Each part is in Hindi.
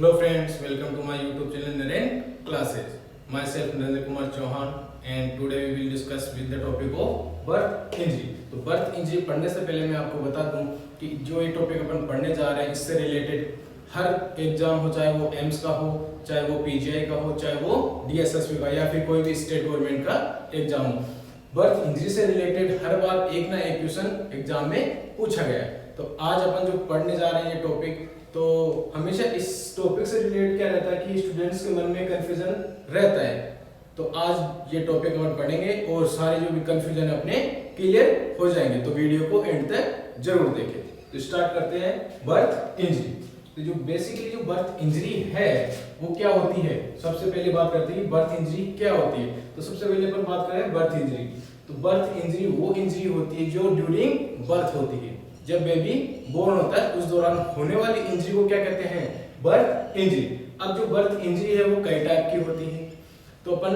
Hello friends, welcome to my YouTube channel Naren Classes. Myself Narendra Kumar Chauhan and today we will discuss with the topic of birth injury. तो birth injury पढ़ने से पहले मैं आपको बता दूं कि जो ये टॉपिक अपन पढ़ने जा रहे हैं इससे रिलेटेड हर एग्जाम हो, चाहे वो एम्स का हो, चाहे वो पीजीआई का हो, चाहे वो डीएसएसबी का या फिर कोई भी स्टेट गवर्नमेंट का एग्जाम हो, बर्थ इंजरी से रिलेटेड हर बार एक ना एक क्वेश्चन एग्जाम में पूछा गया है। तो आज अपन जो पढ़ने जा रहे हैं ये टॉपिक, तो हमेशा इस टॉपिक से रिलेटेड क्या रहता है कि स्टूडेंट्स के मन में कंफ्यूजन रहता है। तो आज ये टॉपिक अपन पढ़ेंगे और सारे जो भी कंफ्यूजन है अपने क्लियर हो जाएंगे। तो वीडियो को एंड तक जरूर देखें। तो स्टार्ट करते हैं बर्थ इंजरी। तो जो बेसिकली जो बर्थ इंजरी है वो क्या होती है, सबसे पहले बात करते हैं कि बर्थ इंजरी क्या होती है। तो सबसे पहले अपन बात करें बर्थ इंजरी। तो बर्थ इंजरी वो इंजरी होती है जो ड्यूरिंग बर्थ होती है, जब बेबी बोर्न होता है उस दौरान होने वाली इंजरी को क्या कहते हैं, बर्थ इंजरी। अब जो बर्थ इंजरी है वो कई टाइप की होती है। तो अपन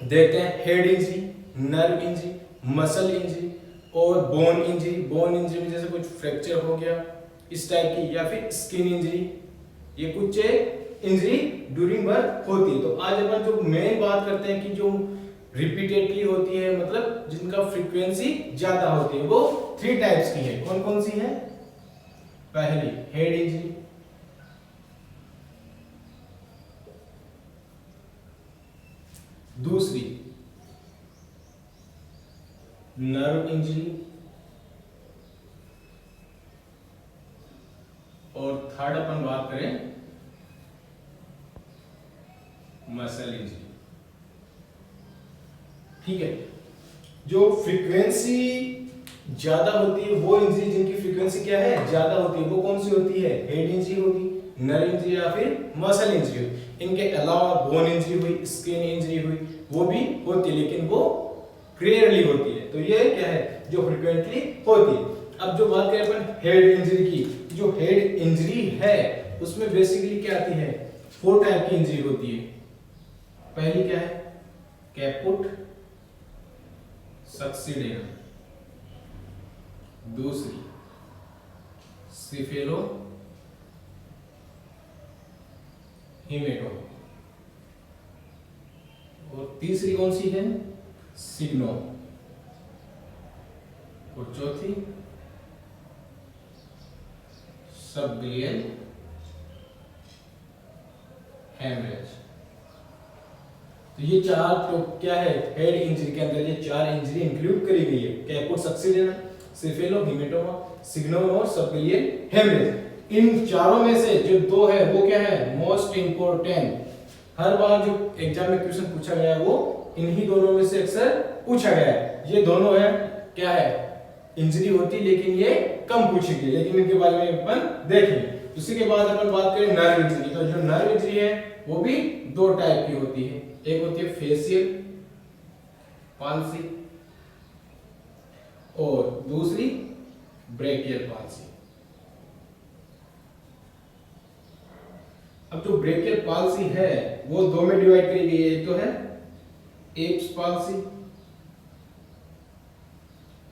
देखते हैं head injury, nerve injury, muscle injury और बोन इंजरी। बोन इंजरी में जैसे कुछ फ्रैक्चर हो गया इस टाइप की, या फिर स्किन इंजरी, ये कुछ इंजरी ड्यूरिंग बर्थ होती है। तो आज अपन जो मेन बात करते हैं कि जो रिपीटेडली होती है, मतलब जिनका फ्रीक्वेंसी ज्यादा होती है, वो 3 टाइप्स की है। कौन कौन सी है? पहली हेड इंजरी, दूसरी नर्व इंजरी और थर्ड अपन बात करें मसल इंजरी। ठीक है, जो फ्रीक्वेंसी ज्यादा होती है वो इंजरी जिनकी फ्रीक्वेंसी क्या है, ज्यादा होती है, वो कौन सी होती है? हेड इंजरी होगी, नर्व इंजरी या फिर मसल इंजरी होगी। इनके अलावा बोन इंजरी हुई, स्किन इंजरी हुई, वो भी होती है लेकिन वो रेयरली होती है। तो ये क्या है, जो फ्रीक्वेंटली होती है। अब जो बात करें अपन हेड इंजरी की, जो हेड इंजरी है उसमें बेसिकली क्या आती है, 4 टाइप की इंजरी होती है। पहली क्या है, कैपुट सक्सीडेना, दूसरी सिफेलो हिमेटोमा और तीसरी कौन सी है, सिग्नो, और चौथी सबग्लियल हेमरेज। तो ये 4 तो क्या है, हेड इंजरी के अंदर ये 4 इंजरी इंक्लूड करी गई है। कैपुट सक्सीडेना, सिफेलो हिमेटोमा, सिग्नो और सबग्लियल हेमरेज। इन चारों में से जो 2 है वो क्या है, मोस्ट इंपोर्टेंट। हर बार जो एग्जाम में क्वेश्चन पूछा गया है वो इन्हीं दोनों में से अक्सर पूछा गया है। ये दोनों है क्या है, इंजरी होती लेकिन ये कम पूछी गई, लेकिन इनके बारे में अपन देखेंगे। उसी के बाद अपन बात करें नर्व इंजरी। तो जो नर्व इंजरी है वो भी 2 टाइप की होती है। एक होती है फेशियल पाल्सी और दूसरी ब्रेकियल पाल्सी। अब जो ब्रेकियल पाल्सी है वो 2 में डिवाइड करी गई है। एक तो है एप्स पाल्सी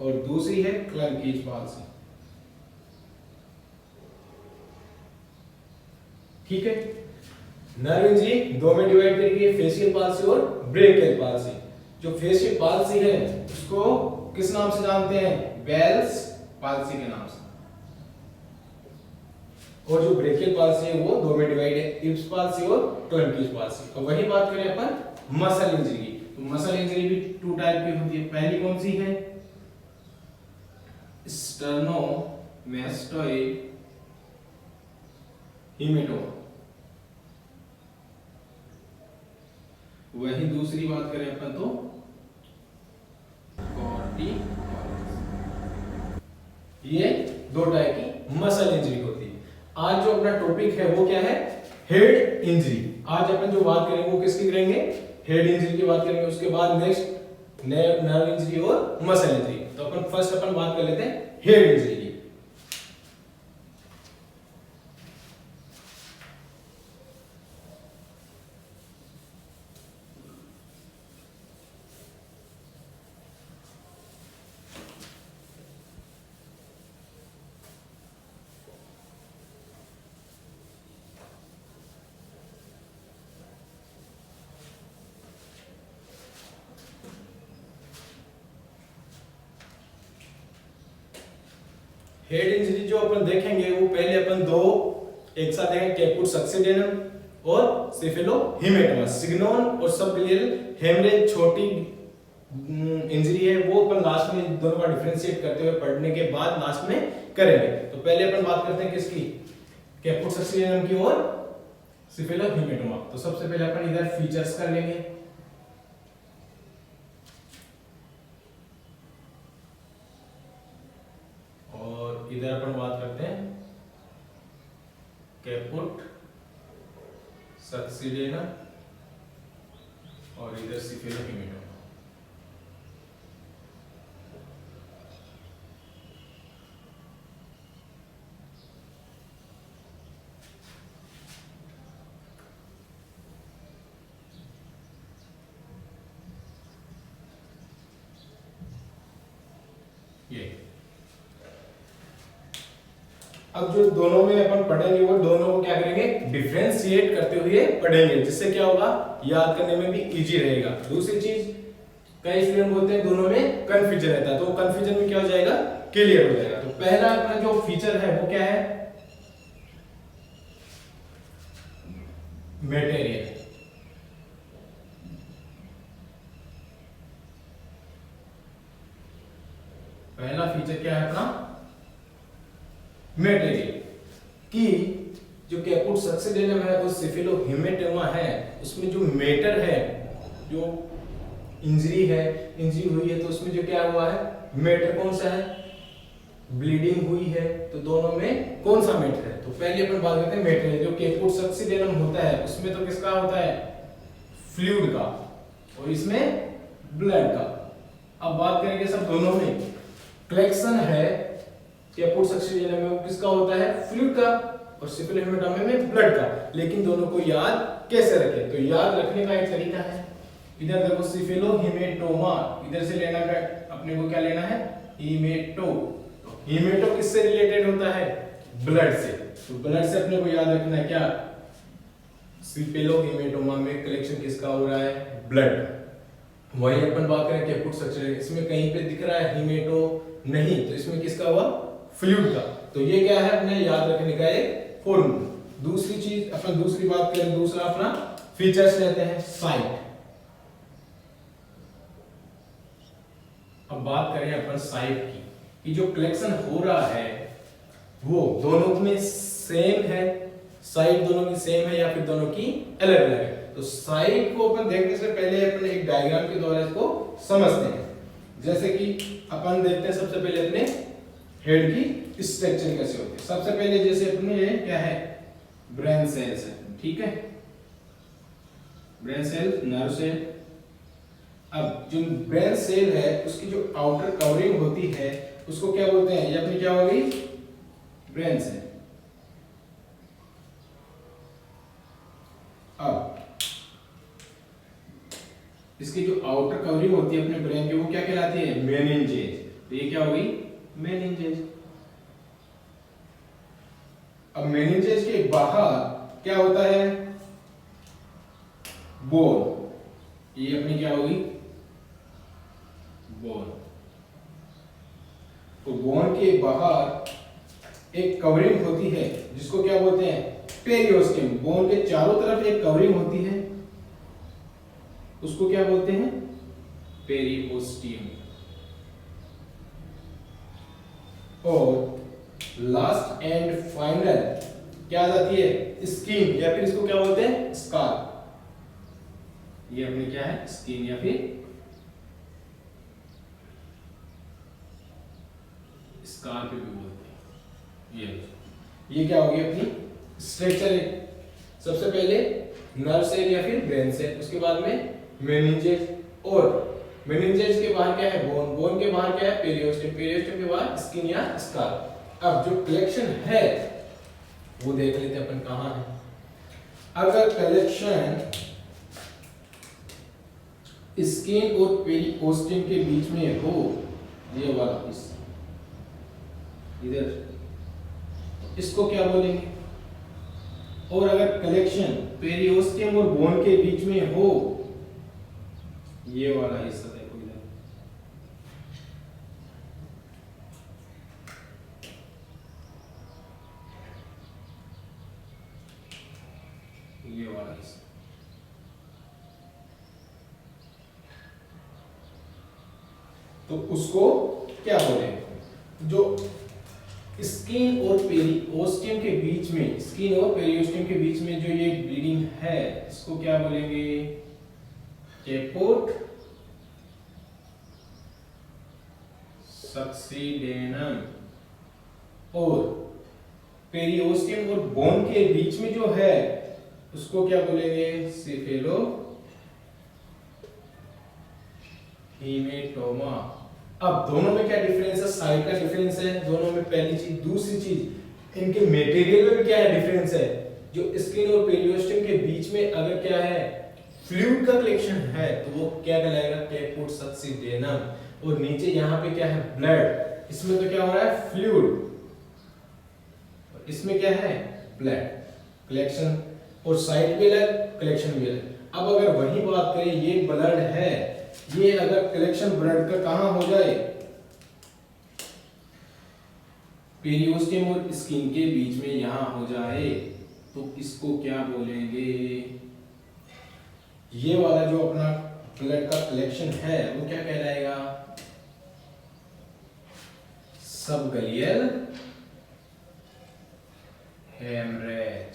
और दूसरी है क्लंकीज पाल्सी। ठीक है, नर्व इंजरी 2 में डिवाइड करी गई है, फेशियल पाल्सी और ब्रेकियल पाल्सी। जो फेशियल पाल्सी है उसको किस नाम से जानते हैं, बेल्स पाल्सी के नाम से। और जो ब्रेकियल पाल्सी है वो 2 में डिवाइड है, इप्स पाल्सी और क्लंकीज पाल्सी। तो वही बात करें अपन मसल इंजरी की। तो मसल इंजरी भी 2 टाइप की होती है। पहली कौन सी है, स्टर्नोमेस्टोइड हिमेटोमा। वही दूसरी बात करें अपन तो ये 2 टाइप की मसल इंजरी होती है। आज जो अपना टॉपिक है वो क्या है, हेड इंजरी। आज अपन जो बात करेंगे वो किसकी करेंगे, हेड इंजरी की बात करेंगे। उसके बाद नेक्स्ट नर्व इंजरी और मसल इंजरी। तो अपन फर्स्ट अपन बात कर लेते हैं हेड इंजरी की। हेड इंजरी जो अपन देखेंगे वो पहले अपन दो एक साथ देखेंगे, कैपुट सक्सीडेनम और सेफेलोहेमेटोमा। सिग्नोन और सबक्लिनिकल हेमरेज छोटी इंजरी है, वो अपन लास्ट में दोनों का डिफरेंशिएट करते हुए पढ़ने के बाद लास्ट में करेंगे। तो पहले अपन बात करते हैं किसकी, कैपुट सक्सीडेनम की और सेफेलोहेमेटोमा। तो सबसे पहले अपन इधर फीचर्स कर लेंगे। और इधर अपन बात करते हैं कैपुट सक्सीडेनम और इधर सेफेलोहेमेटोमा। ये अब जो दोनों में अपन पढ़ेंगे वो दोनों को क्या करेंगे, डिफरेंशिएट करते हुए पढ़ेंगे, जिससे क्या होगा, याद करने में भी इजी रहेगा। दूसरी चीज, कई स्टूडेंट बोलते हैं दोनों में कंफ्यूजन रहता है, तो कंफ्यूजन में क्या हो जाएगा, क्लियर हो जाएगा। तो पहला अपना जो फीचर है वो क्या है, मटेरियल। पहला फीचर क्या है अपना, मटेरियल, कि जो कैपुट सक्सीडेनम है और सेफेलोहेमेटोमा है उसमें जो मैटर है, जो इंजरी हुई है तो उसमें जो क्या हुआ है, मैटर कौन सा है, ब्लीडिंग हुई है, तो दोनों में कौन सा मैटर है। तो पहले अपन बात करते हैं मटेरियल। जो कैपुट सक्सीडेनम होता है उसमें तो किसका होता है, फ्लूइड का, और इसमें ब्लड का। अब बात करेंगे सब दोनों में, कलेक्शन है कैपुट सक्सीडेनम में वो किसका होता है, फ्लूइड का, और सेफेलोहेमेटोमा में ब्लड का। लेकिन दोनों को याद कैसे रखें, तो याद रखने का एक तरीका है, इधर देखो सेफेलोहेमेटोमा, इधर से लेना है अपने को, क्या लेना है, हीमेटो। हीमेटो किससे रिलेटेड होता है, ब्लड से, तो ब्लड से अपने को याद रखना है क्या, सेफेलोहेमेटोमा में कलेक्शन किसका हो रहा है, ब्लड। वही अपन बात करें कैपुट सक्सीडेनम, इसमें कहीं पे दिख रहा है हीमेटो नहीं, तो इसमें किसका हुआ, फ्लूइड का। तो ये क्या है अपने याद रखने का एक फॉर्मूला। दूसरी चीज अपन दूसरी बात करें, दूसरा अपना फीचर्स लेते हैं, साइट। अब बात करें अपन साइट की, कि जो कलेक्शन हो रहा है वो दोनों में सेम है, साइट दोनों की सेम है या फिर दोनों की अलग अलग है। तो साइट को अपन देखने से पहले अपन एक डायग्राम के द्वारा इसको समझते हैं। जैसे कि अपन देखते हैं सबसे पहले अपने हेड की स्ट्रक्चर कैसे होती है। सबसे पहले जैसे अपने ये क्या है, ब्रेन सेल्स है, ठीक है, ब्रेन सेल, नर्व सेल। अब जो ब्रेन सेल है उसकी जो आउटर कवरिंग होती है उसको क्या बोलते हैं, ये अपनी क्या हो गई, ब्रेन सेल। अब इसकी जो आउटर कवरिंग होती है अपने ब्रेन की वो क्या कहलाती है, मेनिंजेज। तो ये क्या हो गई, मेनिंजेज। अब मेनिंजेज के बाहर क्या होता है, बोन। ये अपनी क्या होगी, बोन। तो बोन के बाहर एक कवरिंग होती है जिसको क्या बोलते हैं, पेरियोस्टियम। बोन के चारों तरफ एक कवरिंग होती है उसको क्या बोलते हैं, पेरियोस्टियम। और लास्ट एंड फाइनल क्या आ जाती है, स्किन, या फिर इसको क्या बोलते हैं, स्कार। ये अपनी क्या है, स्किन या फिर स्कार पे भी बोलते हैं। ये क्या होगी अपनी स्ट्रक्चर। सबसे पहले नर्व सेल या फिर ब्रेन सेल, उसके बाद में मेनिंजेज, और मेनिंजेज के बाहर क्या है, बोन, बोन के बाहर क्या है, पेरियोस्टियम, पेरियोस्टियम के बाहर स्किन या स्कार। अब जो कलेक्शन है वो देख लेते हैं अपन कहां है। अगर कलेक्शन स्किन और पेरियोस्टियम के बीच में हो, ये वाला इधर, इसको क्या बोलेंगे। और अगर कलेक्शन पेरियोस्टियम और बोन के बीच में हो, ये वाला हिस्सा देखो इधर, ये वाला हिस्सा, तो उसको क्या बोले, जो स्किन और पेरिओस्टियम के बीच में, स्किन और पेरिओस्टियम के बीच में जो ये ब्लीडिंग है, इसको क्या बोलेंगे, कैपुट सक्सीडेनम। और पेरिओस्टियम और बोन के बीच में जो है उसको क्या बोलेंगे, सेफेलो हेमेटोमा। अब दोनों में क्या डिफरेंस है, साइड का डिफरेंस है दोनों में, पहली चीज। दूसरी चीज, इनके मटेरियल में भी क्या है डिफरेंस है। जो स्किन और पेरिओस्टियम के बीच में अगर क्या है फ्लूइड का कलेक्शन है तो वो क्या कहलाएगा, कैपुट सक्सीडेनम। और नीचे यहाँ पे क्या है ब्लड, इसमें तो क्या हो रहा है फ्लूइड, इसमें क्या है ब्लड कलेक्शन, और साइड भी अलग कलेक्शन भी अलग। अब अगर वही बात करें, ये ब्लड है, ये अगर कलेक्शन ब्लड का कहां हो जाए, पेरिओस्टियम और स्किन के बीच में यहां हो जाए, तो इसको क्या बोलेंगे, ये वाला जो अपना ब्लड का कलेक्शन है वो क्या कहलाएगा, सबगलियल हेमरेज।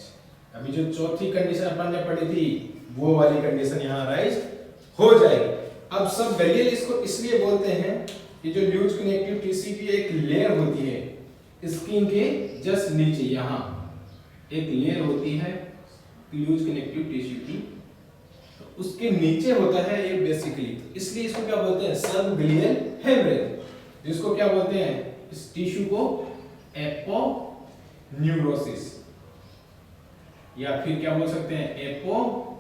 अभी जो चौथी कंडीशन अपन ने पढ़ी थी वो वाली कंडीशन यहां राइज हो जाएगी। अब सब गलियल इसको इसलिए बोलते हैं कि जो ल्यूज कनेक्टिव टिश्यू की एक लेयर होती है स्किन के जस्ट नीचे, यहां एक लेयर होती है ल्यूज कनेक्टिव टिश्यू की, तो उसके नीचे होता है ये बेसिकली, इसलिए इसको क्या बोलते हैं, सबगलियल हेमरेज, जिसको क्या बोलते हैं इस टिश्यू को एपोन्यूरोसिस, या फिर क्या बोल सकते हैं एपोन्यूरोटिका।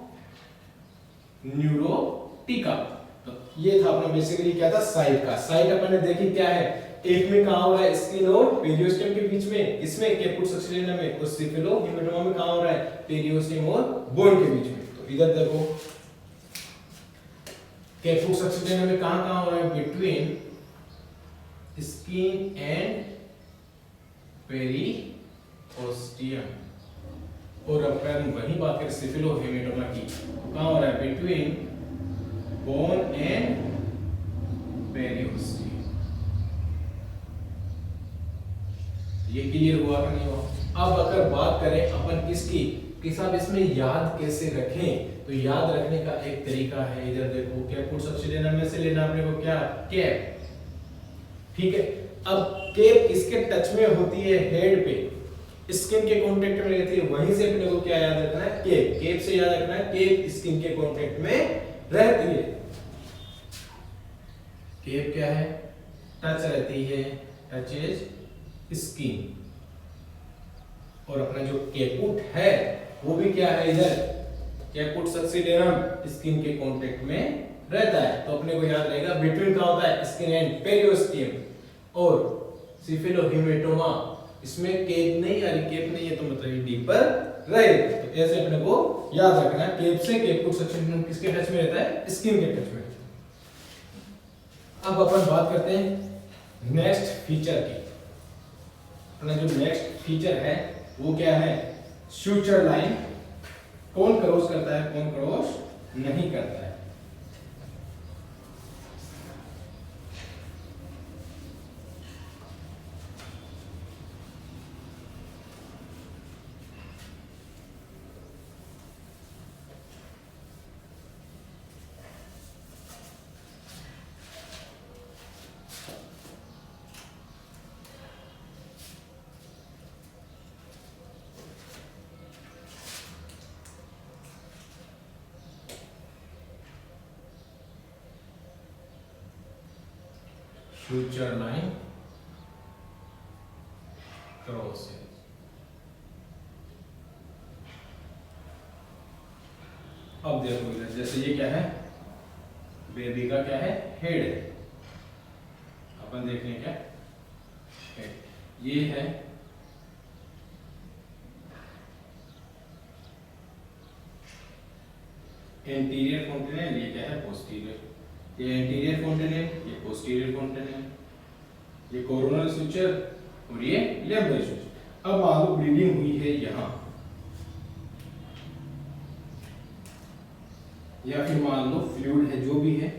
तो ये था अपना बेसिकली क्या था साइट का। साइट अपन ने देखी क्या है, एक में कहां हो रहा है स्किन और पेरिओस्टियम के बीच में, इसमें कैपुट सक्सीडेनम में, और सेफेलो हेमेटोमा में कहां हो रहा है, पेरिओस्टियम और बोन के बीच में। तो इधर देखो कैपुट सक्सीडेनम में कहां हो रहा है, बिटवीन स्किन एंड पेरिओस्टियम। और अपन वही बात करें सेफेलो हेमेटोमा की, कहां हो रहा है, बिटवीन बोन एंड पेरिओस्टियम। ये क्लियर हुआ कि नहीं हुआ। अब अगर बात करें अपन किसकी कि साहब इसमें याद कैसे रखें, तो याद रखने का एक तरीका है, इधर देखो कैपुट सक्सीडेनम में से लेना अपने को क्या, कैप, ठीक है। अब कैप इसके टच में होती है हेड पे, स्किन के कांटेक्ट में रहती है, वहीं से अपने को क्या याद रखना है, कैप। कैप से याद रखना है कैप स्किन के कांटेक्ट में रहती है, कैप क्या है, टच रहती है, टचेज स्किन। और अपना जो कैपुट है वो भी क्या है, इधर कैपुट सक्सीडेनम स्किन के कांटेक्ट में रहता है, तो अपने को याद रहेगा बिटवीन का होता है स्किन एंड पेरिओस्टियम। और सेफेलो हेमेटोमा इसमें केप नहीं, अरे केप नहीं है तो मतलब ये डीपर रहे, तो ऐसे अपने को याद रखना है। केप से कैपुट सक्सीडेनम किसके टच में रहता है, स्किन के टच में। अब अपन बात करते हैं नेक्स्ट फीचर की। अपना जो नेक्स्ट फीचर है वो क्या है, सूचर लाइन। कौन क्रॉस करता है, कौन क्रॉस नहीं करता है। Future line crossing. अब देखो इधर जैसे ये क्या है, बेबी का क्या है, हेड है। अपन देख रहे हैं क्या, हेड ये है, एंटीरियर कॉन्टिनेंट, ये क्या है पोस्टीरियर। ये एंटीरियर कॉन्टिनेंट, ये पोस्टीरियर कॉन्टिनेंट, ये कोरोनल सूचर और ये लेम्बर सूचर। अब मान लो ब्लीडिंग हुई है यहाँ, या फिर मान लो फ्लूइड है, जो भी है,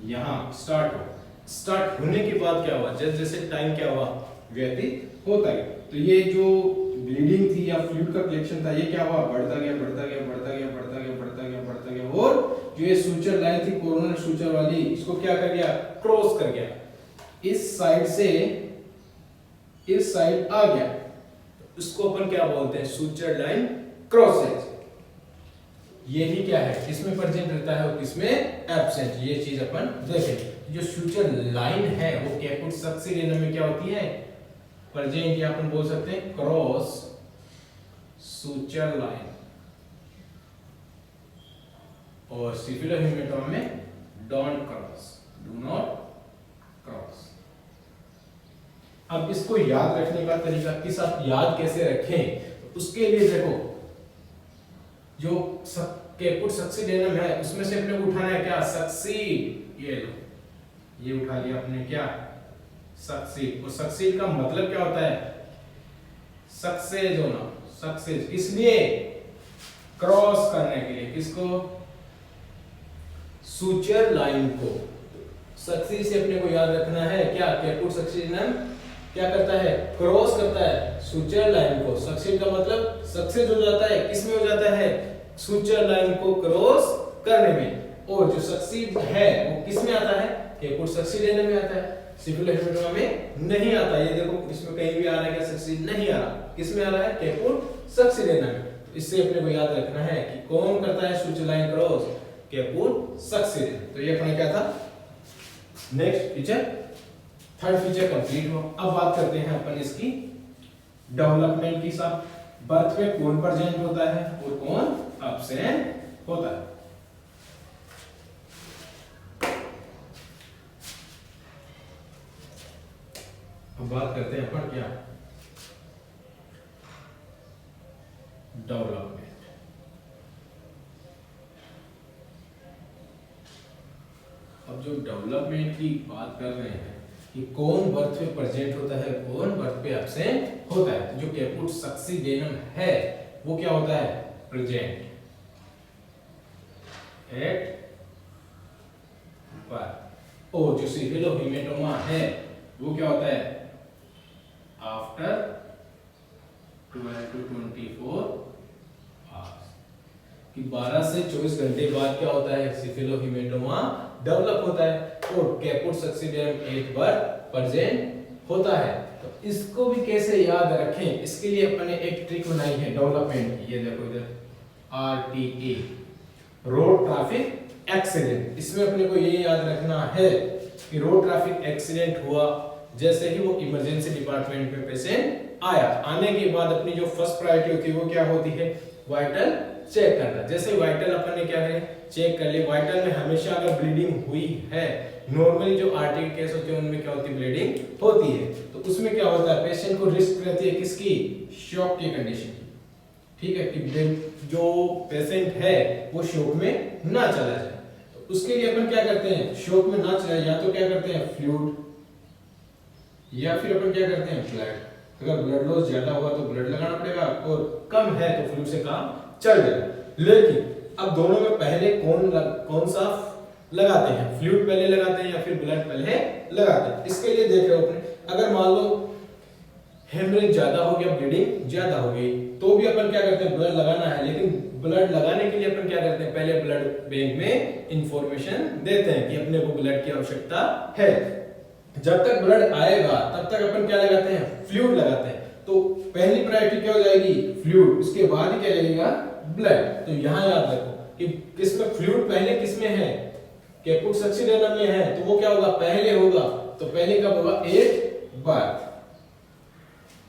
यहाँ स्टार्ट होने के बाद क्या हुआ, जैसे जैसे टाइम क्या हुआ व्यतीत होता है, तो ये जो ब्लीडिंग थी या फ्लूइड का कलेक्शन था, ये क्या हुआ, बढ़ता गया बढ़ता गया बढ़ता गया बढ़ता गया बढ़ता गया बढ़ता गया, और जो ये सूचर लाइन थी कोरोनर सूचर वाली, इसको क्या कर गया, क्रॉस कर गया, इस साइड से इस साइड आ गया, इसको अपन क्या बोलते हैं, सूचर लाइन क्रॉसेज। यही क्या है, किसमें प्रेजेंट रहता है और किसमें एब्सेंट, ये चीज अपन देखेंगे। जो सूचर लाइन है वो कैपुट सक्सीडेनम में क्या होती है, प्रेजेंट, या अपन बोल सकते हैं क्रॉस सूचर लाइन, और सिफिलोहेमेटोमा में don't cross, do not cross. अब इसको याद रखने का तरीका, किस आप याद कैसे रखें, उसके लिए देखो, जो कैपुट सक्सीडेनम है उसमें से अपने को उठाना है क्या, सक्सीड, ये लो, ये उठा लिया अपने क्या, सक्सीड। और सक्सीड का मतलब क्या होता है, सक्सेस होना, सक्सेस, इसलिए क्रॉस करने के लिए किसको, सूचर लाइन को। सक्सीड से अपने को याद रखना है क्या, कैपुट सक्सीडेनम क्या करता है, क्रॉस करता है सूचर लाइन को। सक्सीड का मतलब सक्सेस हो जाता है, किसमें हो जाता है, सूचर लाइन को क्रॉस करने में। और जो सक्सीड है वो किसमें आता है, कैपुट सक्सीडेनम में आता है, सिफिलोहेमेटोमा में नहीं आता। ये देखो इसमें कहीं भी आ रहा है क्या, सक्सीड नहीं आ रहा, किसमें आ रहा है, कैपुट सक्सीडेनम में। इससे अपने को याद रखना है कि कौन करता है सूचर लाइन क्रॉस, कैपुट सक्सीडेनम। तो ये अपना क्या था, next feature, third feature complete हुआ। अब बात करते हैं अपन इसकी डेवलपमेंट की। साथ बर्थ में कौन प्रेजेंट होता है और कौन एब्सेंट होता है। अब बात करते हैं अपन क्या, डेवलपमेंट। अब जो डेवलपमेंट की बात कर रहे हैं कि कौन बर्थ पे प्रेजेंट होता है, कौन बर्थ पे एब्सेंट होता है, तो जो कैपुट सक्सीडेनम है वो क्या होता है, प्रेजेंट एट बर्थ। और जो सिफिलोहेमेटोमा है वो क्या होता है, आफ्टर 12 to 24 आवर्स, कि 12 से 24 घंटे बाद क्या होता है, सिफिलोहेमेटोमा डेवलप होता है। और कैपुट सक्सीडेनम एट बर्थ प्रेजेंट होता है। तो इसको भी कैसे याद रखें, इसके लिए अपन ने एक ट्रिक बनाई है डेवलपमेंट की। ये देखो इधर RTA, रोड ट्रैफिक एक्सीडेंट। इसमें अपने को ये याद रखना है कि रोड ट्रैफिक एक्सीडेंट हुआ, जैसे ही वो इमरजेंसी डिपार्टमेंट में पेशेंट आया, आने के बाद अपनी जो फर्स्ट प्रायोरिटी होती है वो क्या होती है, वाइटल चेक करना। जैसे वाइटल अपन ने क्या है, चेक कर लिए, वाइटल में हमेशा अगर ब्लीडिंग हुई है, नॉर्मली जो आर्टरी केस होते हैं उनमें क्या होती है, ब्लीडिंग होती है, तो उसमें क्या होता है, पेशेंट को रिस्क रहती है किसकी, शॉक की कंडीशन की। ठीक है, कि जो पेशेंट है वो शॉक में ना चला जाए। तो उसके लिए अपन क्या करते हैं, शॉक में ना चला, या तो क्या करते हैं फ्लूइड, या फिर अपन क्या करते हैं ब्लड। अगर ब्लड लॉस ज्यादा हुआ तो ब्लड लगाना पड़ेगा, और कम है तो फ्लूइड से काम चल जाएगा। लेकिन अब दोनों में पहले कौन सा लगाते हैं, फ्लूइड पहले लगाते हैं या फिर ब्लड पहले लगाते हैं। इसके लिए देख रहे हो अपने, अगर मान लो हेमरेज ज्यादा हो गया, ब्लीडिंग ज्यादा हो गई, तो भी अपन क्या करते हैं, ब्लड लगाना है। लेकिन ब्लड लगाने के लिए अपन क्या करते हैं, पहले ब्लड बैंक में इंफॉर्मेशन देते हैं कि अपने को ब्लड की आवश्यकता है। जब तक ब्लड आएगा तब तक अपन क्या लगाते हैं, फ्लूइड लगाते हैं। तो पहली प्रायोरिटी क्या हो जाएगी, फ्लूइड, उसके बाद ही क्या लगेगा, ब्लड। तो यहाँ याद रखो कि किसमें फ्लूइड पहले किसमें है, कैपुट सक्सीडेनम में है, तो वो क्या होगा, पहले होगा। तो पहले कब होगा, एट बर्थ।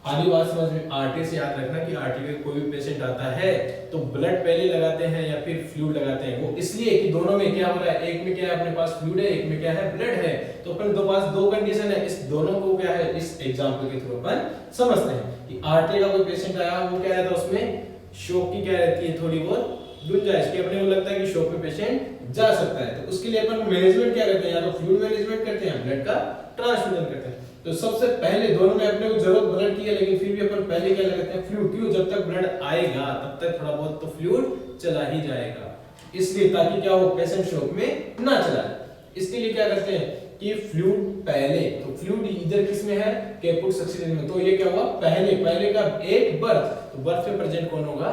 आधी बात समझ में। आरटी से याद रखना कि आरटी में कोई भी पेशेंट आता है तो ब्लड पहले लगाते हैं या फिर फ्लूइड लगाते हैं। वो इसलिए कि दोनों में क्या हो रहा है, एक में क्या है अपने पास फ्लूइड है, एक में क्या है ब्लड है। तो अपन दो पास दो कंडीशन है, इस दोनों को क्या है इस एग्जांपल के थ्रू अपन समझते हैं कि आरटी का कोई पेशेंट आया, वो क्या रहता है उसमें शॉक की क्या रहती है, थोड़ी बहुत गुंजाइश कि अपने को लगता है कि शॉक में पेशेंट जा सकता है। तो उसके लिए अपन मैनेजमेंट क्या करते हैं, या तो फ्लूइड मैनेजमेंट करते हैं, ब्लड का ट्रांसफ्यूजन करते हैं। तो सबसे पहले दोनों में अपने को जरूरत ब्लड की है, लेकिन फिर भी अपन पहले क्या लगाते हैं, फ्लूइड। क्यों, जब तक ब्लड आएगा तब तक थोड़ा बहुत तो फ्लूइड चला ही जाएगा। इसलिए ताकि क्या हो, पेशेंट शॉक में ना चला जाए। इसके लिए क्या करते हैं कि फ्लूइड पहले, तो फ्लूइड इधर किस में है, कैपुट सक्सीडेंट में, तो ये क्या हुआ, पहले का एक बर्थ, तो बर्थ पे प्रेजेंट कौन होगा,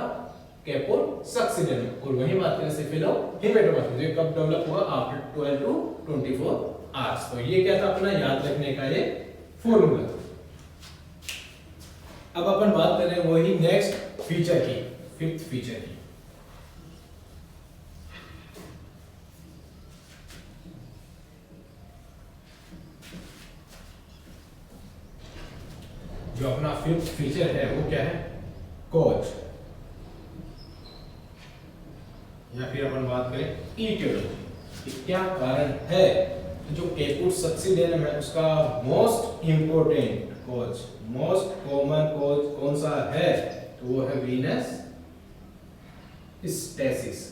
कैपुट सक्सीडेंट में। और वही बात करें सिफिलो हेमेटोमा की, ये कब डेवलप हुआ, आफ्टर 12 टू 24 आवर्स। तो ये क्या था अपना याद रखने का ये फॉर्मूला। अब अपन बात करें वही नेक्स्ट फीचर की, फिफ्थ फीचर की। जो अपना फिफ्थ फीचर है वो क्या है, कॉज, या फिर अपन बात करें इटियोलॉजी, क्या कारण है। तो जो कैपुट सक्सीडेंटम है उसका most important cause, most common cause कौन सा है, तो वो है वीनस स्टेसिस।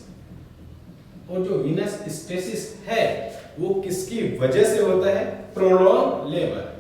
और जो वीनस स्टेसिस है वो किसकी वजह से होता है, प्रोलॉन्ग लेबर।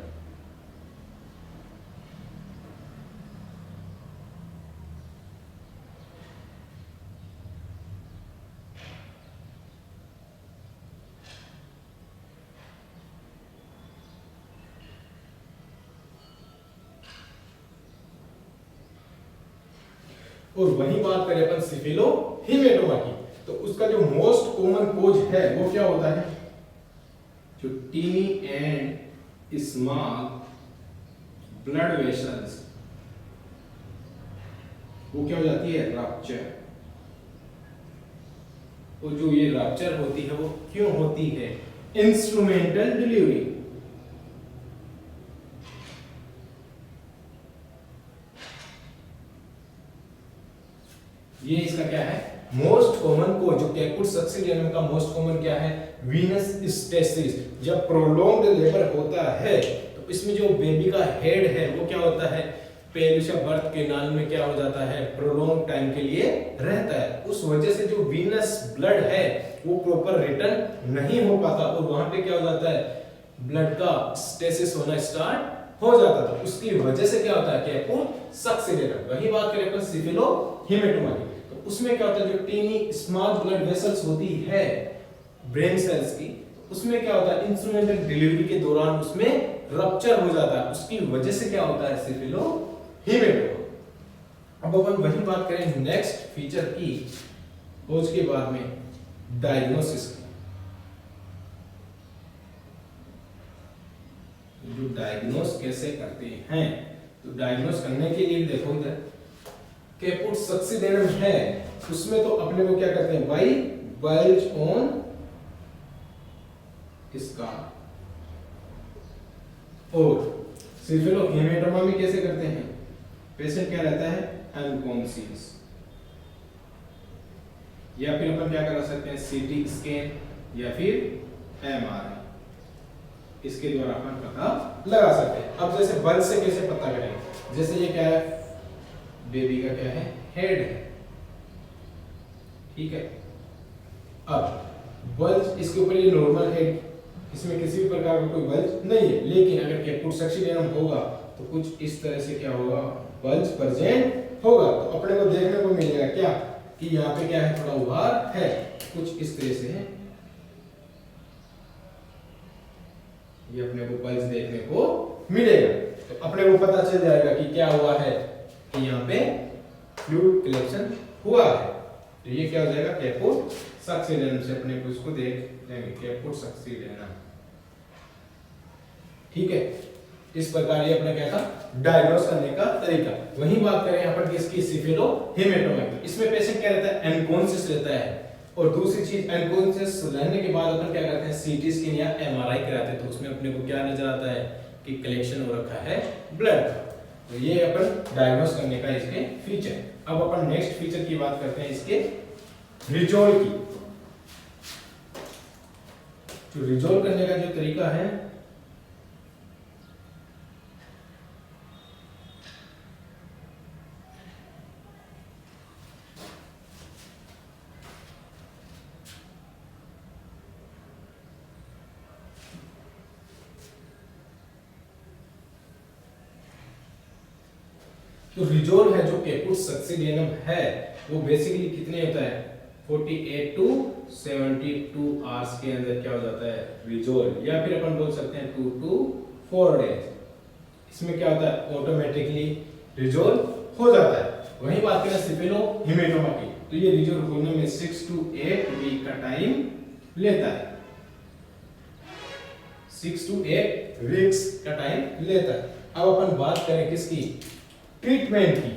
और वही बात करें अपन सिफिलो हेमेटोमा की, तो उसका जो मोस्ट कॉमन कोज है वो क्या होता है, जो tiny and small blood vessels, वो क्या हो जाती है, रप्चर। और जो ये रप्चर होती है वो क्यों होती है, इंस्ट्रूमेंटल डिलीवरी। ये इसका क्या है, मोस्ट कॉमन कोज, जो कैपुट सक्सीडेंटम का मोस्ट कॉमन क्या है, वीनस स्टेसिस। जब प्रोलॉन्ग्ड लेबर होता है तो इसमें जो बेबी का हेड है वो क्या होता है, पेलुसा बर्थ केनाल में क्या हो जाता है, प्रोलॉन्ग टाइम के लिए रहता है। उस वजह से जो वीनस ब्लड है वो प्रॉपर रिटर्न नहीं हो पाता और वहां पे क्या हो जाता है, ब्लड का स्टेसिस होना स्टार्ट हो जाता था। उसकी वजह से क्या होता है, कैपुट सक्सीडेंटम। वही बात करें अपन सिफिलो हेमेटोमा की, उसमें क्या होता है, जो टीनी स्मॉल ब्लड वेसल्स होती है ब्रेन सेल्स की, उसमें क्या होता है, इंस्ट्रूमेंटल डिलीवरी के दौरान उसमें रप्चर हो जाता है। उसकी वजह से क्या होता है, सिफिलो हेमेटोमा। अब अपन वही बात करें नेक्स्ट फीचर की, खोज के बाद में डायग्नोसिस की। जो डायग्नोस कैसे करते हैं, तो डायग्नोस करने के लिए देखो इधर कैपुट सक्सीडेंटम है, उसमें तो अपने को क्या करते हैं भाई, बल्ज ऑन इसका। और सिफिलो हेमेटोमा में कैसे करते हैं, पेशेंट क्या रहता है, अनकॉन्शियस, या फिर अपन क्या करा सकते हैं, सीटी स्कैन या फिर एमआरआई, इसके द्वारा अपन पता लगा सकते हैं। अब जैसे बल्ज से कैसे पता करेंगे, जैसे ये क्या है, बेबी का क्या है, हेड है, ठीक है। अब बल्ज इसके ऊपर ये नॉर्मल हेड, इसमें किसी भी प्रकार का कोई बल्ज नहीं है, लेकिन अगर कैपुट सक्सीडेंटम होगा तो कुछ इस तरह से क्या होगा, बल्ज प्रेजेंट होगा। तो अपने को देखने को मिलेगा क्या, कि यहाँ पे क्या है, थोड़ा उभार है, कुछ इस तरह से है, ये अपने को बल्ज देखने को मिलेगा। तो अपने को पता चल जाएगा कि क्या हुआ है, कि यहाँ पे फ्लूइड कलेक्शन हुआ है। तो ये क्या हो जाएगा, कैपुट सक्सीडेंटम से अपने को इसको देख लेंगे, कैपुट सक्सीडेंटम, ठीक है। इस प्रकार ये अपने क्या था, डायग्नोस करने का तरीका। वही बात करें अपन किसकी, सिफिलो हेमेटोमा की, इसमें पेशेंट क्या रहता है, अनकॉन्शियस रहता है। और दूसरी चीज, अनकॉन्शियस रहने के बाद अपन क्या करते हैं, सीटी स्कैन या एमआरआई कराते हैं, तो उसमें अपने को क्या नजर आता है, कि कलेक्शन हो रखा है ब्लड। तो ये अपन डायग्नोस करने का इसके फीचर। अब अपन नेक्स्ट फीचर की बात करते हैं, इसके रिजॉल्व की। जो रिजॉल्व करने का जो तरीका है, तो रिजोल्व है जो कैपुट सक्सीडेंटम है वो बेसिकली कितने होता है, 48 टू 72 आवर्स के अंदर क्या हो जाता है, रिजोल्व, या फिर अपन बोल सकते हैं 2 to 4 डेज। इसमें क्या होता है, ऑटोमेटिकली रिजोल्व हो जाता है। वही बात करें सिफिलो हिमेटोमा की, तो ये रिजोल्व होने में 6 to 8 वीक का टाइम लेता है, 6 to 8 वीक्स का टाइम लेता है। अब अपन बात करें किसकी, ट्रीटमेंट की।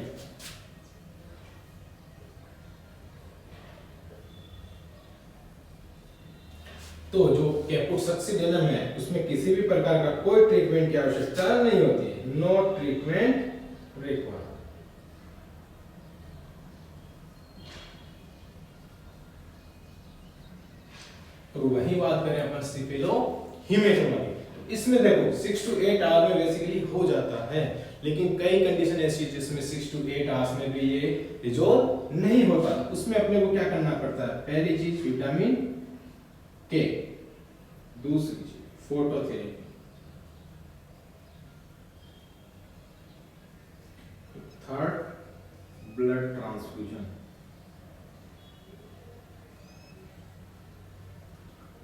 तो जो कैपुट सक्सीडेनम है उसमें किसी भी प्रकार का कोई ट्रीटमेंट की आवश्यकता नहीं होती है, नो ट्रीटमेंट रिक्वायर्ड। तो वही बात करें अपन सिफिलो हिमेटोमा की, इसमें देखो 6 to 8 आवर में बेसिकली हो जाता है, लेकिन कई कंडीशन ऐसी है जिसमें 6 to 8 आवर्स में भी ये रिजोल्व नहीं होता। उसमें अपने को क्या करना पड़ता है, पहली चीज विटामिन के, दूसरी चीज फोटोथेरेपी, थर्ड ब्लड ट्रांसफ्यूजन,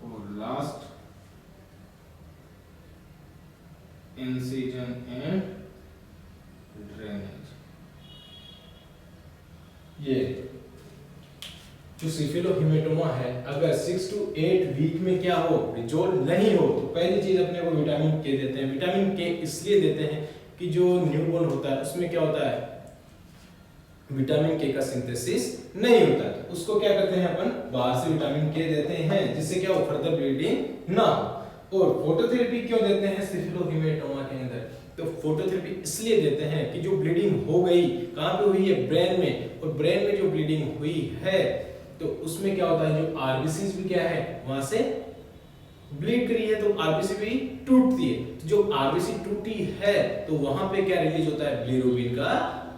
और लास्ट इंसिजन एंड ड्रेनेज। ये जो सिफिलो हिमेटोमा है अगर 6 to 8 वीक में क्या हो, रिजोल्व नहीं हो, तो पहली चीज अपने को विटामिन के देते हैं। विटामिन के इसलिए देते हैं कि जो न्यूबॉर्न होता है उसमें क्या होता है, विटामिन के का सिंथेसिस नहीं होता है, उसको क्या करते हैं अपन बाहर से विटामिन के देते हैं जिससे क्या हो, फर्दर ब्लीडिंग ना हो। और फोटोथेरेपी क्यों देते हैं सिफिलो हिमेटोमा के अंदर, तो फोटोथेरेपी इसलिए देते हैं कि जो ब्लीडिंग हो गई, कहां पे हुई है, ब्रेन में, और ब्रेन में जो ब्लीडिंग हुई है तो उसमें क्या होता है, जो आरबीसी भी क्या है वहां से ब्लीड करी है, तो आरबीसी भी टूटती है। तो जो आरबीसी टूटी है तो वहां पे क्या रिलीज होता है, बिलिरुबिन का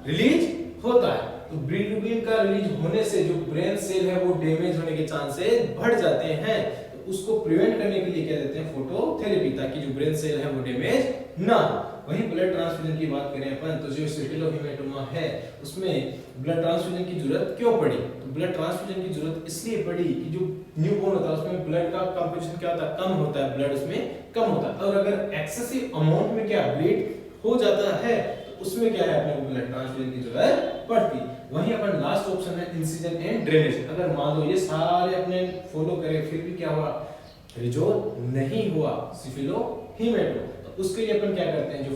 रिलीज होता है। तो बिलिरुबिन का रिलीज होने से जो ब्रेन सेल है वो डैमेज होने के चांसेस बढ़ जाते हैं, तो उसको प्रिवेंट करने के लिए क्या देते हैं, फोटोथेरेपी, ताकि जो ब्रेन सेल है वो डैमेज ना हो। वही ब्लड ट्रांसफ्यूजन की बात करें अपन, तो जो सिफिलो हिमेटोमा है उसमें ब्लड ट्रांसफ्यूजन की जरूरत क्यों पड़ी, तो ब्लड ट्रांसफ्यूजन की जरूरत इसलिए पड़ी कि जो न्यूबॉर्न होता है उसमें ब्लड का कंपोजिशन क्या होता है, कम होता है, ब्लड उसमें कम होता है, और अगर एक्सेसिव अमाउंट में क्या ब्लीड हो जाता है तो उसमें क्या है, अपने को ब्लड ट्रांसफ्यूजन की जरूरत पड़ती। वहीं अपन लास्ट ऑप्शन है इंसिजन एंड ड्रेनेज। अगर मान लो ये सारे अपने फॉलो करें फिर भी क्या हुआ, रिजोल्व नहीं हुआ सिफिलो हिमेटोमा, तो उसके लिए अपन क्या करते हैं, जो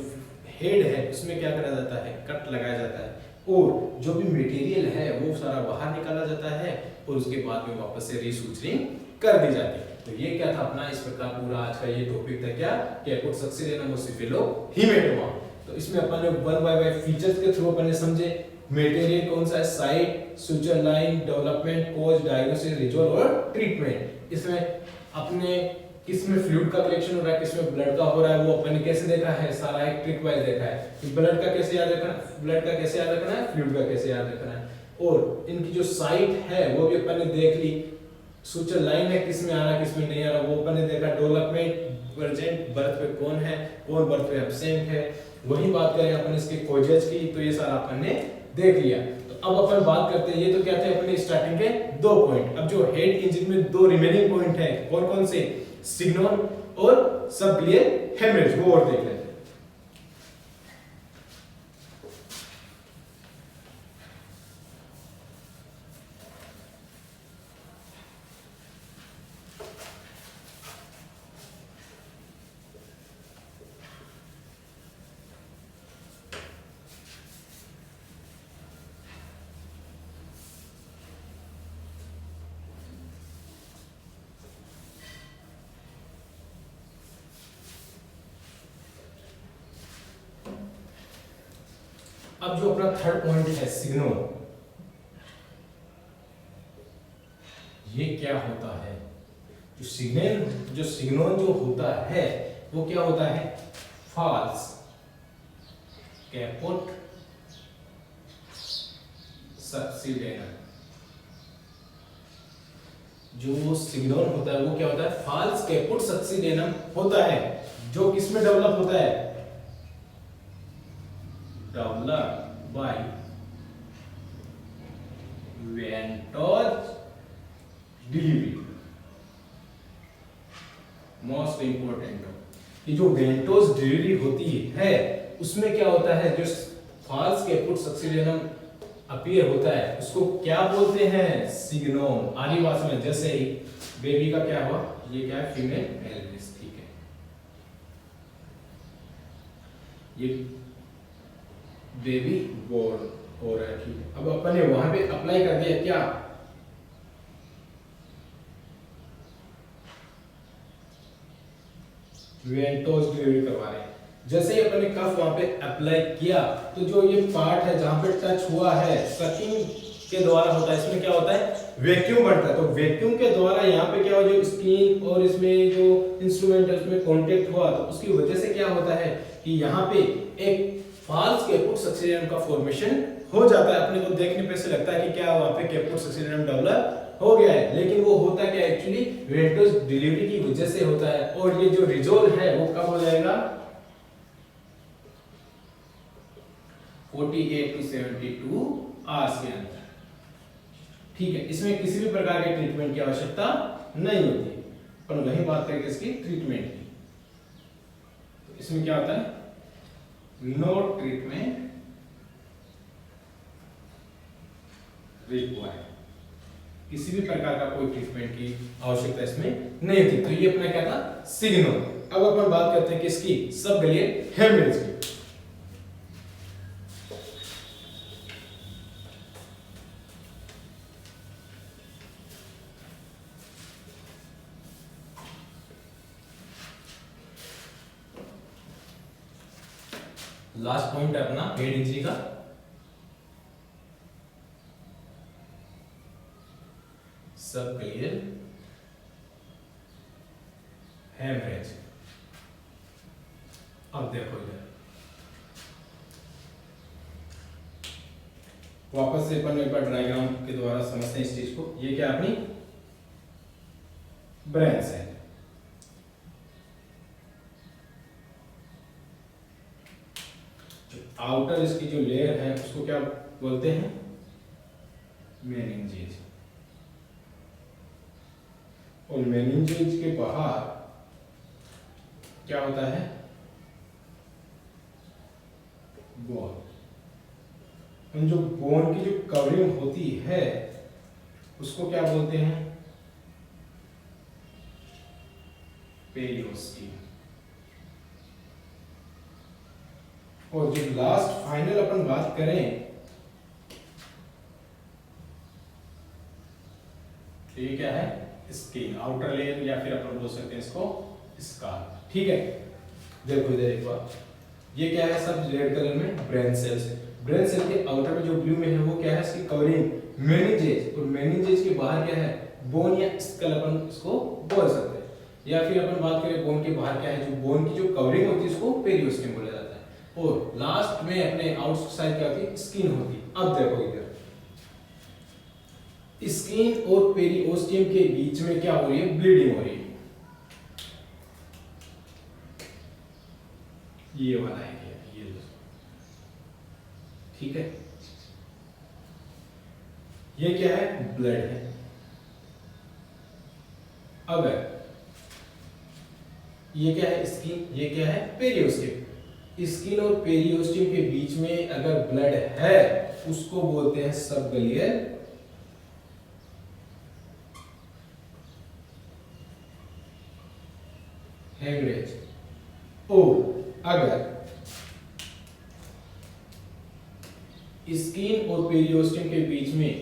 हेड है उसमें क्या करा जाता है, कट लगाया जाता है, और जो भी मटेरियल है वो सारा बाहर निकाला जाता है, और उसके बाद में वापस से रीसूचरिंग कर दी जाती है। तो ये क्या था अपना इस प्रकार पूरा आज का ये टॉपिक था, क्या, कैपुट सक्सीडेनम और सिफिलो हिमेटोमा। तो इसमें अपन ने वन बाय वन फीचर्स के थ्रू अपन ने समझे, मटेरियल कौन सा है, site, suture line, development, cause, diagnosis, resolve और ट्रीटमेंट। इसमें अपने किसमें फ्लूइड का कलेक्शन हो रहा है, किसमें ब्लड का हो रहा है, वो अपन ने कैसे देखा है, सारा एक ट्रिक वाइज देखा है कि ब्लड का कैसे याद रखना है, ब्लड का कैसे याद रखना है, फ्लूइड का कैसे याद रखना है, और इनकी जो साइट है वो भी अपन ने देख ली, सुचर लाइन है किसमें आ रहा है किसमें नहीं आ रहा वो अपन ने देखा, डेवलपमेंट वर्जेंट बर्थ पे कौन है, कौन बर्थ पे एब्सेंट है। वही बात करें अपन इसके कॉजेज की, तो ये सारा अपन ने देख लिया। तो अब अपन बात करते हैं, ये तो क्या थे अपने स्टार्टिंग के 2 पॉइंट। अब जो हेड इंजन में 2 रिमेनिंग पॉइंट है, कौन कौन से, सिग्नल और सबग्लियर हेमरेज, वो और देख लेते हैं। अब जो अपना थर्ड पॉइंट है सिग्नल, ये क्या होता है, जो सिग्नल जो होता है वो क्या होता है, फॉल्स कैपुट सक्सीडेनम। जो सिग्नल होता है वो क्या होता है, फॉल्स कैपुट सक्सीडेनम होता है, जो किसमें डेवलप होता है, developed by Ventos delivery, most important. ये जो वेंटोस डिलीवरी होती है उसमें क्या होता है, जो फाल्स कैपुट सक्सेसियनम अपीयर होता है उसको क्या बोलते हैं, सिग्नोम। आगे बात में जैसे ही बेबी का क्या हुआ, ये क्या है, फीमेल एल्विस, ठीक है, ये बेबी बोर्न हो रहा है, ठीक है। अब अपन ने वहां पे अप्लाई कर दिया क्या, वेंटोस डिलीवरी करवा रहे हैं। जैसे ही अपन ने कफ वहां पे अप्लाई किया तो जो ये पार्ट है जहां पे टच हुआ है सकिंग के द्वारा होता है, इसमें क्या होता है, वैक्यूम बढ़ता है। तो वैक्यूम के द्वारा यहाँ पे क्या हो, जो स्किन और इसमें जो इंस्ट्रूमेंट है उसमें कांटेक्ट हुआ, तो उसकी वजह से क्या होता है कि यहाँ पे एक फाल्स कैपुट सक्सेसियनम का फॉर्मेशन हो जाता है। अपने को देखने पे से लगता है कि क्या वहां पे कैपुट सक्सेसियनम डेवलप हो गया है, लेकिन वो होता क्या एक्चुअली वेंटोस डिलीवरी की वजह से होता है। और ये जो रिजोल्व है वो कब हो जाएगा, 48 to 72 आवर्स के अंदर, ठीक है। इसमें किसी भी प्रकार के ट्रीटमेंट की आवश्यकता नहीं होती। पर वही बात करेंगे इसकी ट्रीटमेंट की, तो इसमें क्या होता है, नो ट्रीटमेंट रिक्वायर्ड, किसी भी प्रकार का कोई ट्रीटमेंट की आवश्यकता इसमें नहीं थी। तो ये अपना क्या था, सिग्नल। अब अपन बात करते हैं किसकी, सबगलियल हेमरेज की। लास्ट पॉइंट है अपना हेड इंजरी का, सबक्लियर हेमरेज। अब देखो इधर वापस से अपन एक बार डायग्राम के द्वारा समझते हैं इस चीज को। ये क्या अपनी ब्रेन सेल, आउटर इसकी जो लेयर है उसको क्या बोलते हैं, मेनिंजेज। और मेनिंजेज के बाहर क्या होता है, बोन। और जो बोन की जो कवरिंग होती है उसको क्या बोलते हैं, पेरिओस्टियम। और जो लास्ट फाइनल अपन बात करें तो ये क्या है, स्किन, आउटर लेयर, या फिर अपन बोल सकते हैं इसको स्काल, ठीक है। देखो इधर एक बार, ये क्या है, सब रेड कलर में ब्रेन सेल्स है। ब्रेन सेल के आउटर में जो ब्लू में है वो क्या है, इसकी कवरिंग मेनिंजेज। और मेनिंजेज के बाहर क्या है, बोन या स्कल अपन इसको बोल सकते हैं। या फिर अपन बात करें बोन के बाहर क्या है, जो बोन की जो कवरिंग होती है उसको पेरिओस्टियम बोला जाता है। और लास्ट में अपने आउटसाइड क्या होती है, स्किन होती है। अब देखो इधर स्किन और पेरिओस्टियम के बीच में क्या हो रही है, ब्लीडिंग हो रही है। ये वाला एरिया, ये ठीक है, ये क्या है, ब्लड है। अगर ये क्या है, स्किन, ये क्या है, पेरिओस्टियम। स्किन और पेरिओस्टियम के बीच में अगर ब्लड है उसको बोलते हैं सबगलियल हेमरेज। और अगर स्किन और पेरिओस्टियम के बीच में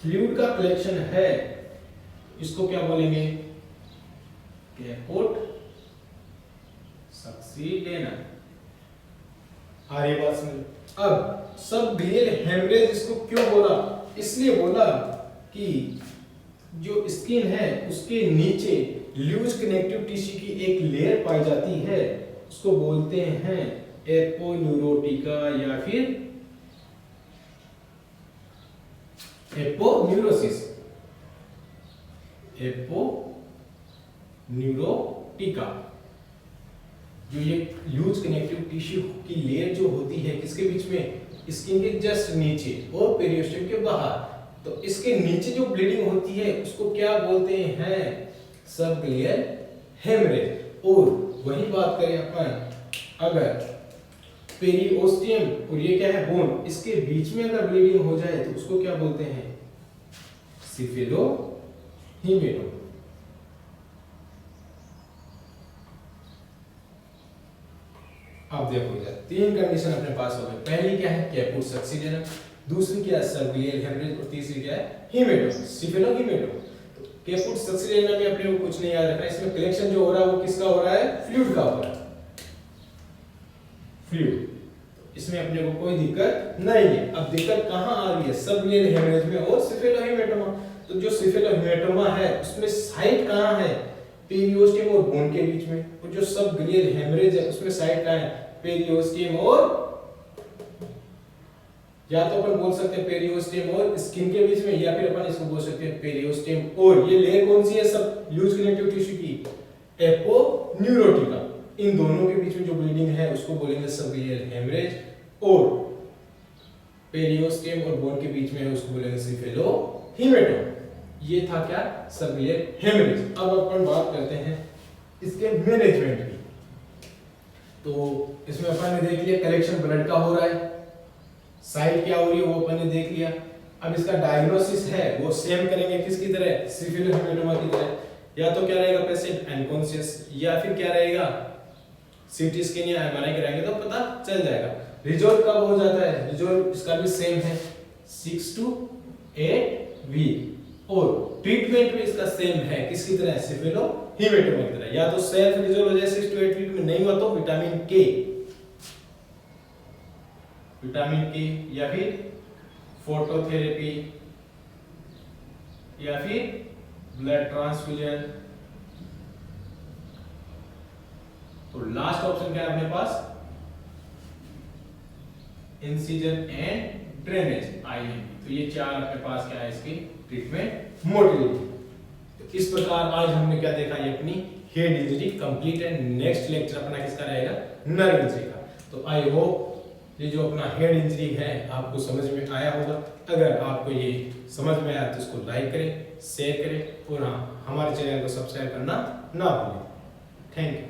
फ्लूइड का कलेक्शन है इसको क्या बोलेंगे, कैपुट सक्सीडेनम। आ रही बात समझ। अब सबग्लियल हेमरेज इसको क्यों बोला, इसलिए बोला कि जो स्किन है उसके नीचे लूज कनेक्टिव टिश्यू की एक लेयर पाई जाती है, उसको बोलते हैं एपोन्यूरोटिका या फिर एपोन्यूरोसिस, एपोन्यूरोटिका। जो ये लूज कनेक्टिव टिश्यू की लेयर जो होती है किसके बीच में, स्किन के जस्ट नीचे और पेरिओस्टियम के बाहर, तो इसके नीचे जो ब्लीडिंग होती है उसको क्या बोलते हैं, सबक्लियर हेमरेज। और वही बात करें अपन अगर पेरिओस्टियम और ये क्या है बोन, इसके बीच में अगर ब्लीडिंग हो जाए तो उसको क्या बोलते हैं, सिफिलोहीमेटोमा। अब देखो इधर तीन कंडीशन अपने पास हो गए। पहली क्या है, कैपुट सक्सीडेंटम, दूसरी क्या है, सबक्लियर हेमरेज, और तीसरी क्या है, हीमेटोमा, सिफिलोहीमेटोमा। तो कैपुट सक्सीडेंटम में अपने को कुछ नहीं याद रखना, इसमें कलेक्शन जो हो रहा है वो किसका हो रहा है, फ्लूइड का हो रहा है, फ्लूइड। इसमें अपने को कोई दिक्कत नहीं है। अब दिक्कत कहाँ आ रही है, सबक्लियर हेमरेज में और सिफिलोहीमेटोमा। तो जो सिफिलोहीमेटोमा है उसमें साइट कहाँ है, पेरिओस्टियम और बोन के बीच में, और जो सबक्लियर हेमरेज है उसमें साइट कहाँ है, पेरिओस्टियम और, या तो अपन बोल सकते हैं पेरिओस्टियम और स्किन के बीच में, या फिर अपन इसको बोल सकते हैं पेरिओस्टियम और, ये लेयर कौन सी है, सब लूज कनेक्टिव टिश्यू की, एपोन्यूरोटिका। इन दोनों के बीच में जो ब्लीडिंग है उसको बोलेंगे सबक्लियर हेमरेज, और पेरिओस्टियम और बोन के बीच में है उसको बोलेंगे सिफिलोहीमेटोमा। ये था क्या, सबक्लियर हेमरेज। अब अपन बात करते हैं इसके मैनेजमेंट की। तो इसमें अपन ने देख लिया कलेक्शन ब्लड का हो रहा है, साइट क्या हो रही है वो अपन ने देख लिया। अब इसका डायग्नोसिस है वो सेम करेंगे किसकी तरह, सिफिलोहीमेटोमा की तरह। या तो क्या रहेगा, पेशेंट अनकॉन्शियस, या फिर क्या रहेगा, सीटी स्कैन या एमआरआई कराएंगे तो पता चल जाएगा। रिजल्ट कब हो जाता है, रिजल्ट इसका भी सेम है 6 to 8 वीक, और ट्रीटमेंट भी इसका सेम है किसकी तरह, सिफिलोहीमेटोमा की तरह। या तो सेल्फ रिजल्ट हो जाए 6 to 8 वीक में, नहीं हुआ तो विटामिन के, या फिर फोटोथेरेपी, या फिर ब्लड ट्रांसफ्यूजन। तो लास्ट ऑप्शन क्या है अपने पास, इंसिजन एंड ड्रेनेज, आईएमपी। तो ये चार अपने पास क्या है इसकी ट्रीटमेंट मोडेलिटी। तो इस प्रकार आज हमने क्या देखा, ये अपनी हेड इंजरी कंप्लीट है। नेक्स्ट लेक्चर अपना किसका रहेगा, नर्व इंजरी का। तो आई होप ये जो अपना हेड इंजरी है आपको समझ में आया होगा। अगर आपको ये समझ में आया तो इसको लाइक करें, शेयर करें, और हाँ, हमारे चैनल को सब्सक्राइब करना ना भूलें। Thank you.